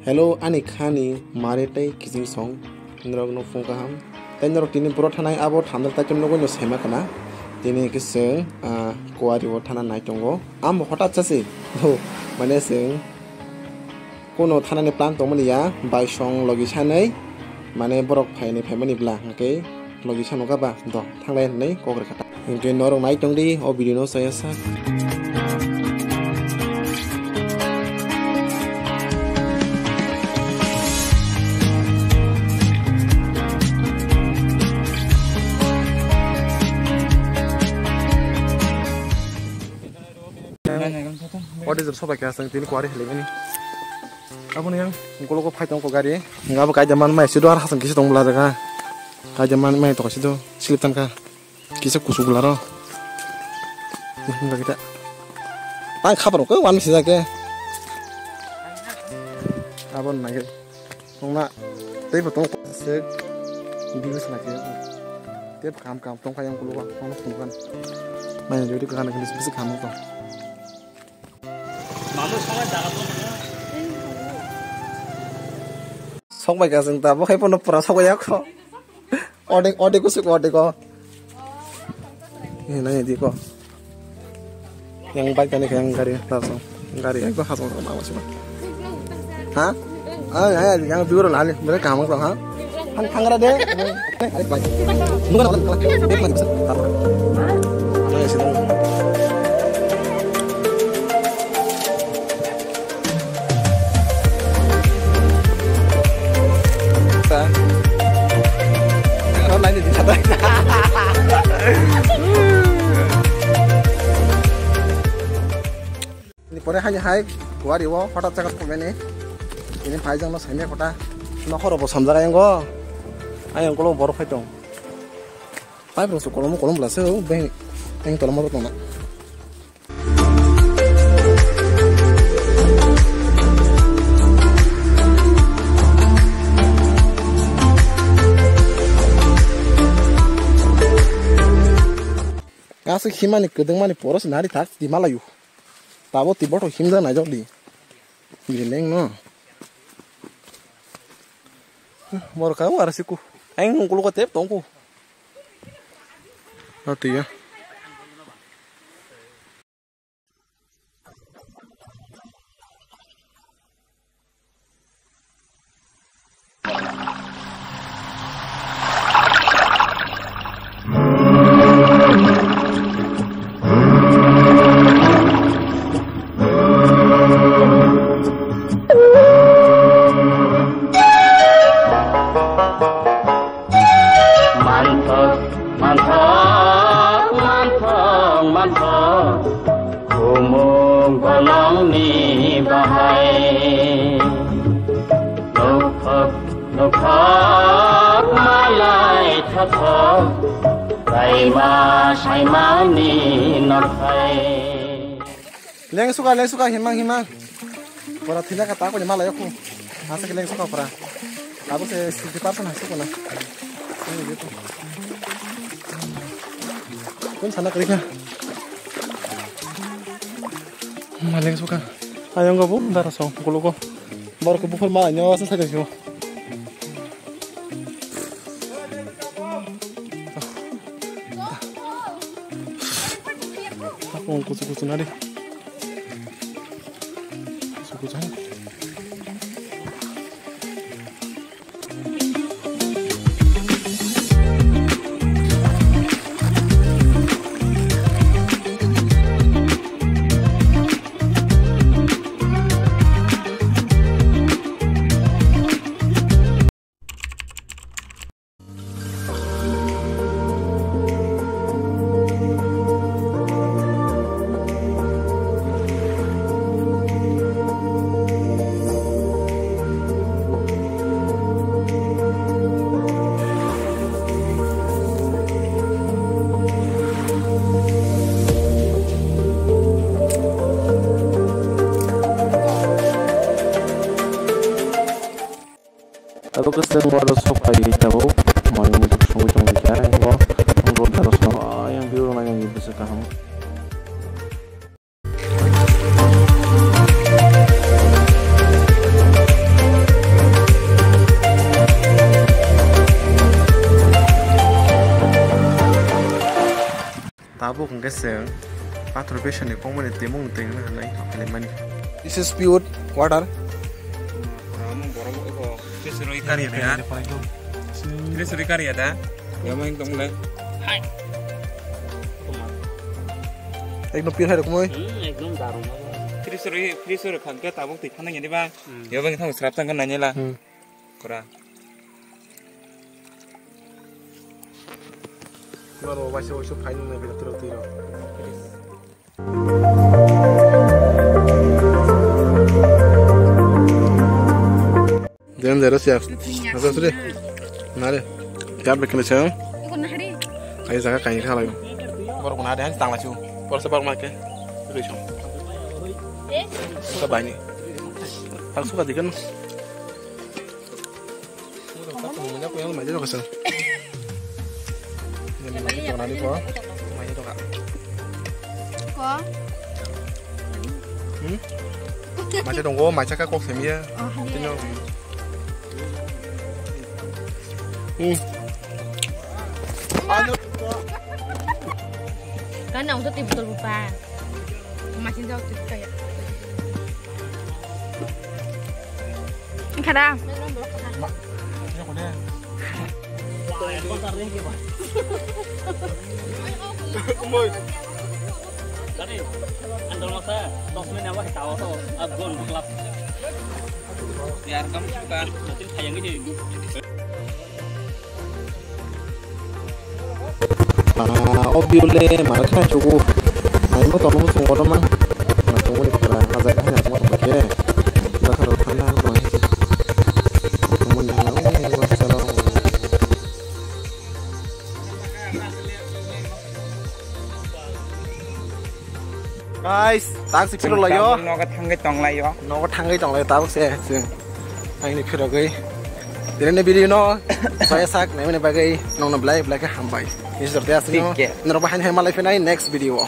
Hello, ani khani marete kissing song. Nrok no phone kaham. Tay nrok tini puro thanai abo thamdar ta chum nogo no sema kana. Tini kiseng kuari wo thana nai tongo. Am hotat chase. No, mane seng kono thana ni plan tongmani ya bai song logi chanai. Mane borok phai ni family bla okay. Logi chanoga ba do thanglai nei kokre kata. Ingte norong nai tongdi o video no saya sak. What is the sofa casting? Tin kuari helingani. Apa nih yang kalau kau fight ko gari, nggak pakai zaman mai sido arah hasan kisi tong belajar ka. Kai zaman mai to sido silitan ka. Kisi kusu belaro. Nggak kita. Tang kabar ko wan sih ke. Apa nih? Tongna, tapi betul se bilis lagi. Tiap kam tong kayang keluar, tong bukan. Mai jadi ke kana bisa kamu to. Sok baik asing tak, pokoknya pun pernah sok ya kok. Ode kusuk ode kok. Ini nanya di kok. Yang baik kan yang gari langsung, gari aku langsung sama masih mah. Hah? Ya, yang biru lah, mereka kamu kok, ha? Hangara deh. Baik. Bukan kalau dia masih bisa. Nah, situ. Online di sana. Ini pore hanya hai kuari wo kota cakat pemene. Ini paijang no sene kota. No horo bo samjaga yang go. Ayang kolom bor faitong. Pai bro kolom blase beng tolong mo tona. Ngasih himani kedeng mani poros nari tak di Malayu. Tabo tiba to himda na jodi. Gileng no. Mor kamu arasiku. Aing ngulu ko tep tongku. Ati ya. Umum golong ni bahai Nukak malai tatok Saima ni norfai Leng suka himang Pora tidak kata aku nyamala aku Asa leng suka pora Aku se 50% hasil na Ini gitu Kun sana keriknya Maleng suka. Ayo nggak bu, ntar song. Kulo ko. Baru ke bufur malahnya, selesai deh sih. Aku kusu nadi. Kusu. Aku kesel walau sopai tahu mau untuk sungguh cuma bicara yang gua harus yang biru nanya gitu sekarang. seng pathor besani kongmani temung tengna hanai apele mani. This is pure water. Suruh ikan ya, ini suruh ikan ya, dah. Gak main tong le. Ekdom pure hai rakmoi. একদম দারুণ Suruh kan ke tabung ti kanang ini bang. Ya bang tong serap tang kan nanya lah. Kora. Maro waso pain na bida tiro tiro. Jangan zero siap. Masa sudah. Nade. Siap bikin macam. Ikut nahari. Ayo sangat kain kah lagi. Baru kena ada yang tang macam. Baru sebab makan. Begitu. Suka banyak. Aku suka dikan. Punya aku yang lumayan juga kesel. Ini lagi jangan di kau. Lumayan juga. Kok? Macam donggo, macam kak kok semia. Tino. Kan ông tuh betul lupa. Masih jauh tuh kayak. Kadang. Tadi andal masa tosmen apa tahu tuh abgon klub. Biar kamu suka. Nanti sayang ini. Obviously, mereka cukup. Nah, itu tolong tunggu teman. Nah, tunggu di perang. Azab hanya cuma pakai. Kita harus pandang orang itu. Kemudian wassalam. Guys, tak sih kilo lagi yo. Nó có thằng cái tòng lại yo. Nó có thằng cái tòng lại tao sẽ. Anh này kira gay. Jadi video no, saya sak, nah ini bagai nong nong black hambai. Ini seperti asli. Nerapahin hemal live next video.